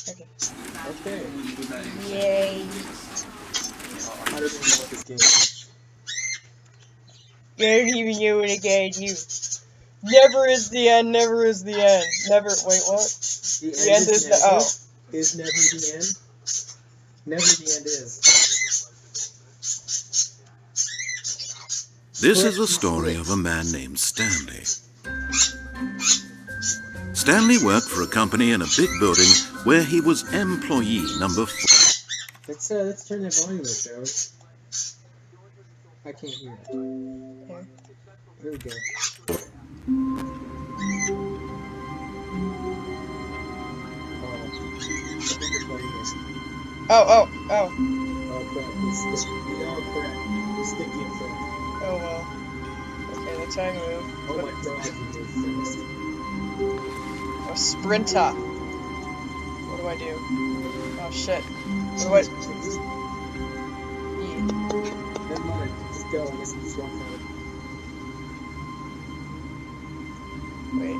Okay. Okay. Yay. I don't even know what this game is. You don't even know what a guy do. Never is the end, never is the end. Never, wait, what? The end is the, oh. Is never the end. Never the end is. This is the story of a man named Stanley. Stanley worked for a company in a big building where he was employee number 4. Let's turn that volume up, shall we? I can't hear it. Here. There we go. Oh. Oh crap, it's sticky. Oh crap, it's sticky in front. Oh well. Okay, that's how I move. Oh my god, you move fast. A sprinter. What do I do? Oh shit. What? Yeah. Never mind, just go. I guess I'm just going for it. Wait.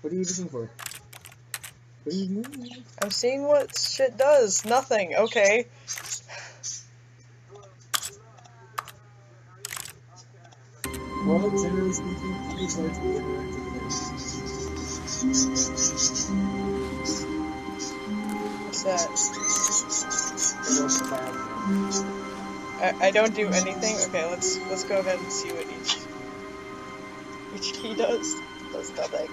What are you looking for? What are you doing? I'm seeing what shit does. Nothing. Okay. Well, generally speaking, these are to be interactive What's that? things. I don't do anything. Okay, let's go ahead and see what each key does. Does nothing.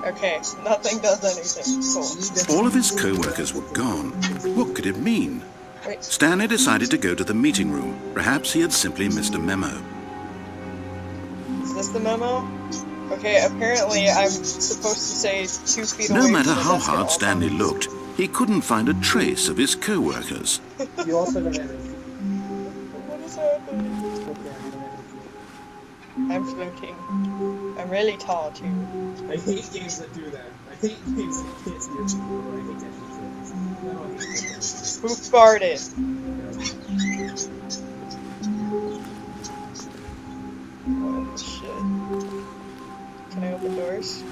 Okay, nothing does anything. Cool. All of his co-workers were gone. What could it mean? Wait. Stanley decided to go to the meeting room. Perhaps he had simply missed a memo. Is this the memo? Okay, apparently I'm supposed to say 2 feet away. No matter from the how desk at all hard Stanley times. looked, he couldn't find a trace of his co-workers. You also don't have it. What is happening? I'm floating. I'm really tall too. I hate games that do that. I hate games that can't steer people, but I hate that feature. I don't hate that. Who farted? Oh shit. Can I open doors?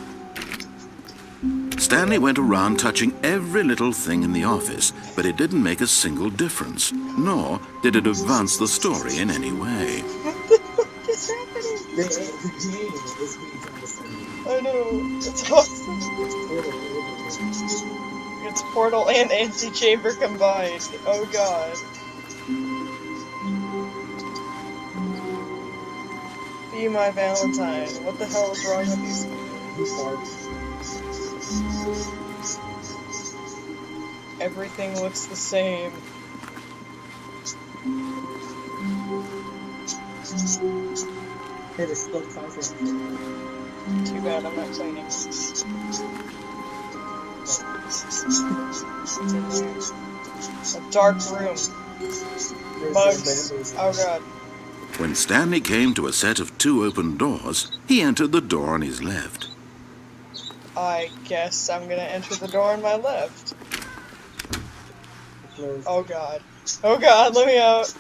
Stanley went around touching every little thing in the office, but it didn't make a single difference, nor did it advance the story in any way. What the fuck is happening? The game is being condescending. I know. It's awesome. It's portal and antechamber combined. Oh god. Be my Valentine. What the hell is wrong with these people? Everything looks the same. Hey, there's still content. Too bad I'm not cleaning. A dark room. Bugs. Oh god. When Stanley came to a set of 2 open doors, he entered the door on his left. I guess I'm gonna enter the door on my left. Oh god. Oh god, let me out.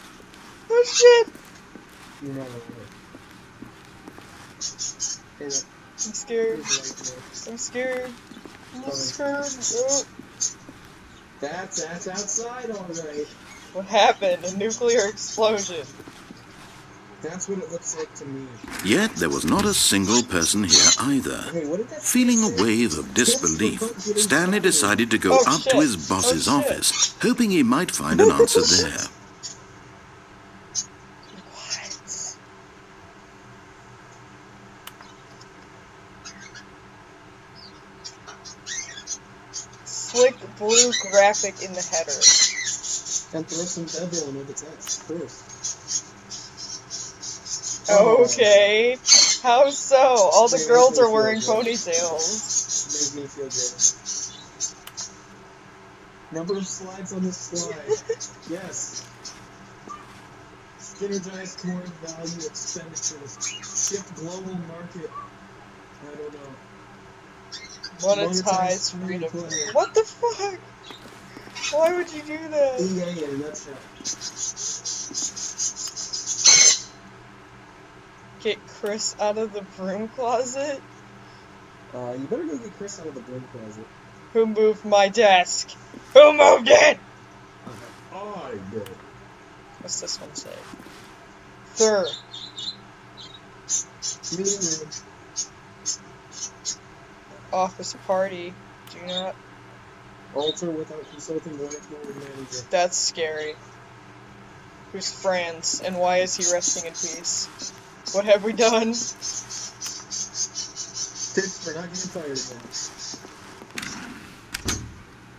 Oh shit! You're not I'm scared. I'm scared. I'm scared. Oh. That's outside, alright. What happened? A nuclear explosion. That's what it looks like to me. Yet there was not a single person here either. Hey, what did that Feeling a wave of disbelief, Stanley decided to go up to his boss's office, hoping he might find an answer there. What? Slick blue graphic in the header. And throw some bevel in the text first. Okay. How so? All the girls are wearing ponytails. Makes me feel good. Number of slides on this slide. Yes. Synergized corn value expenditures. Shift global market. I don't know. Monetize freedom. What the fuck? Why would you do that? EA in a nutshell. Get Chris out of the broom closet? You better go get Chris out of the broom closet. Who moved my desk? Who moved it? I did. What's this one say? Sir. Meeting room. Office party. Do not. Alter without consulting one floor manager. That's scary. Who's Franz, and why is he resting in peace? What have we done? Tips for not getting fired again.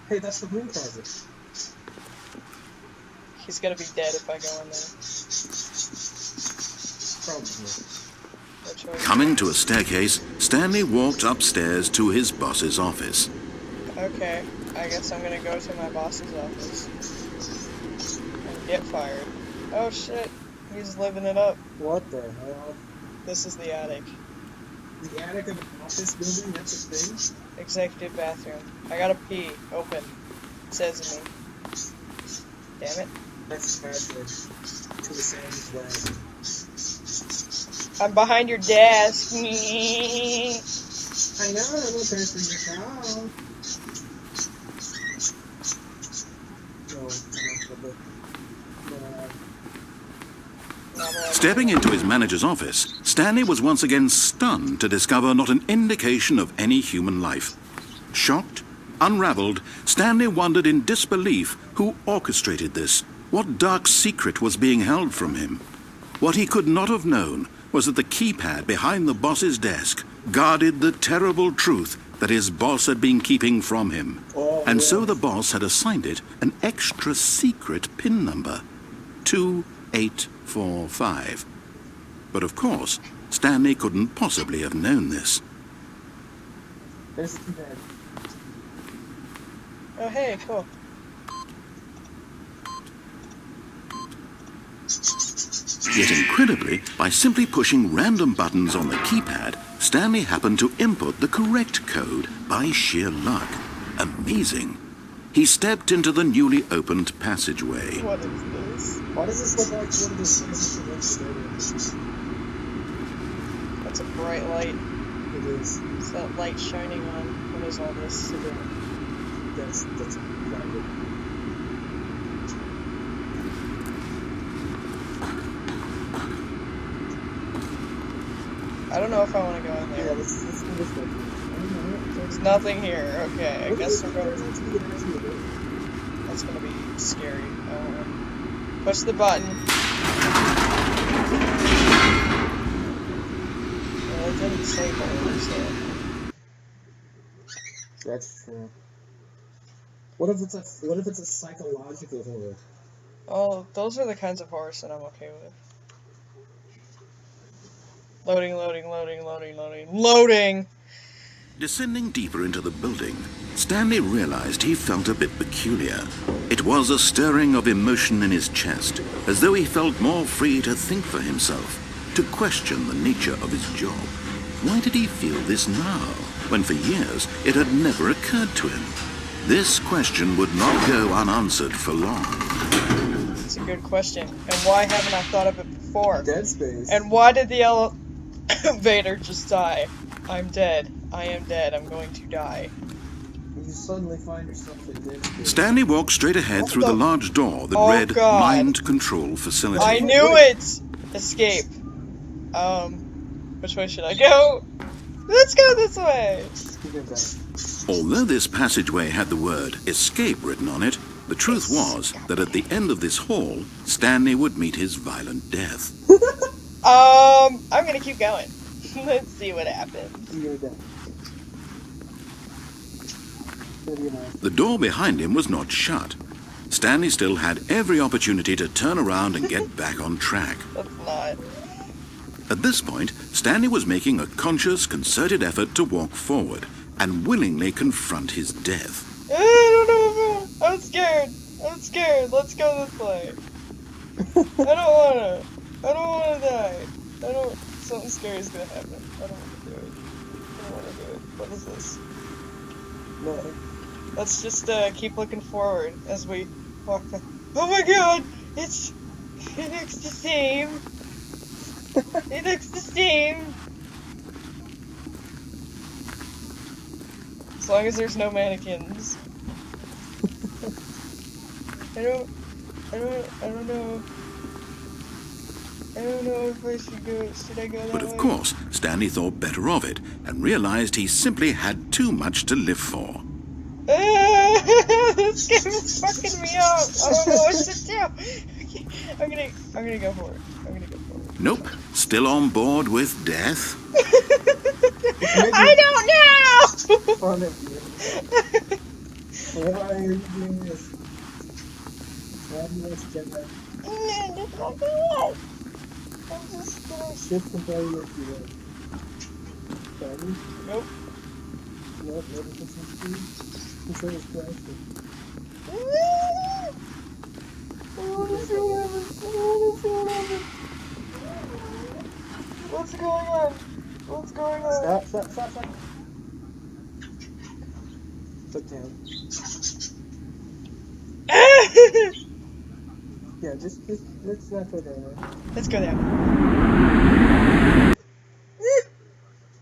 Hey, that's the broom closet. He's gonna be dead if I go in there. Probably. No choice. Coming to a staircase, Stanley walked upstairs to his boss's office. Okay, I guess I'm gonna go to my boss's office. And get fired. Oh shit, he's living it up. What the hell? This is the attic. The attic of an office building? That's a thing? Executive bathroom. I gotta pee. Open. It says to me. Damn it. That's the password to the Sam's lab. I'm behind your desk. I know, I'm not there for your call. Stepping into his manager's office, Stanley was once again stunned to discover not an indication of any human life. Shocked, unraveled, Stanley wondered in disbelief who orchestrated this. What dark secret was being held from him? What he could not have known was that the keypad behind the boss's desk guarded the terrible truth that his boss had been keeping from him. And so the boss had assigned it an extra secret PIN number, 2845. But of course, Stanley couldn't possibly have known this. There's the keypad. Oh hey, cool. Yet incredibly, by simply pushing random buttons on the keypad, Stanley happened to input the correct code by sheer luck. Amazing. He stepped into the newly opened passageway. What is this? Why does this look like one of those things that looks That's a bright light. It is. What's that light shining on? What is all this? That's private. I don't know if I want to go in Yeah, there. let's go this way. There's nothing here. Okay, I guess we're going. to be the next one. That's gonna be scary. Push the button. Well, it didn't say horror, so. That's true. What if it's a psychological horror? Oh, those are the kinds of horrors that I'm okay with. Loading, loading, loading, loading, loading, loading! Descending deeper into the building, Stanley realized he felt a bit peculiar. It was a stirring of emotion in his chest, as though he felt more free to think for himself, to question the nature of his job. Why did he feel this now, when for years it had never occurred to him? This question would not go unanswered for long. It's a good question. And why haven't I thought of it before? Dead Space. And why did the elevator just die? I'm dead. I am dead. I'm going to die. You suddenly find yourself in Dead Space. Stanley walked straight ahead through the large door that read God. Mind Control Facility. I knew it! Escape. Which way should I go? Let's go this way! Although this passageway had the word escape written on it, the truth was that at the end of this hall, Stanley would meet his violent death. I'm gonna keep going. Let's see what happens. You're dead. The door behind him was not shut. Stanley still had every opportunity to turn around and get back on track. Let's not. At this point, Stanley was making a conscious, concerted effort to walk forward and willingly confront his death. I don't know. I'm scared. I'm scared. Let's go this way. I don't wanna die. Something scary is gonna happen. I don't wanna do it. What is this? Nothing. Let's just keep looking forward as we walk. Oh my God! It looks the same. It looks the same. As long as there's no mannequins. I don't know. I don't know if I should go. Should I go that way? But of course, Stanley thought better of it and realized he simply had too much to live for. This game is fucking me up. I don't know what to do. Okay, I'm gonna go for it. Nope, still on board with death. I don't know. Fun of you. Why are you doing this? Why do you want to get that? I'm just gonna... Shift control your keyboard. Sorry? Nope. Nope, never control speed. Control is crashing. I wanna see what happens. What's going on? Stop. Look down. Yeah, just let's not go down there. Let's go down.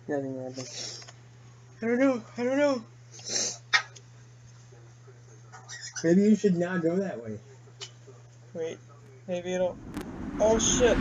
Nothing happened. I don't know. Maybe you should not go that way. Wait, maybe it'll... Oh shit.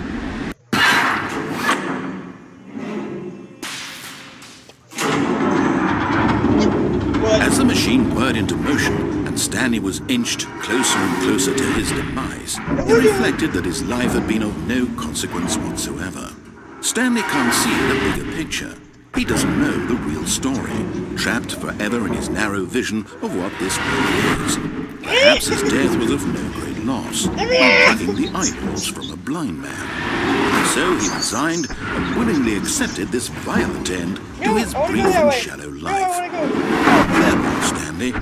What? As the machine whirred into motion and Stanley was inched closer and closer to his demise, he reflected that his life had been of no consequence whatsoever. Stanley can't see the bigger picture. He doesn't know the real story, trapped forever in his narrow vision of what this world is. Perhaps his death was of no great loss, while plucking the eyeballs from a blind man. So he resigned and willingly accepted this violent end to his brief and shallow life. Farewell, Stanley.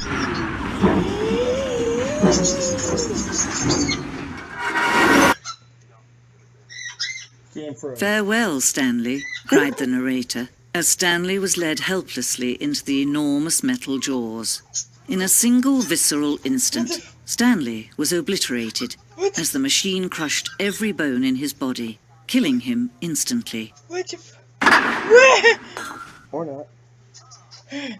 Farewell, Stanley, cried the narrator, as Stanley was led helplessly into the enormous metal jaws. In a single visceral instant, Stanley was obliterated as the machine crushed every bone in his body, killing him instantly. What the Or not. I'm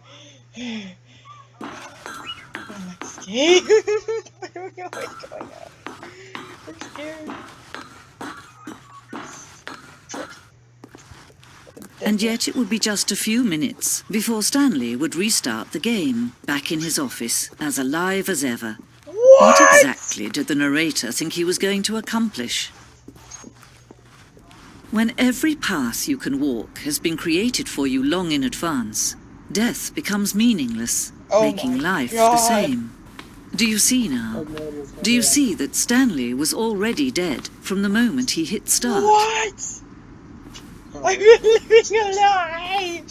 like scared. I don't know what's going on. I'm scared. And yet it would be just a few minutes before Stanley would restart the game, back in his office, as alive as ever. What exactly did the narrator think he was going to accomplish? When every path you can walk has been created for you long in advance, death becomes meaningless, making life the same. Do you see now? Do you see that Stanley was already dead from the moment he hit start? What? I've been living a lie!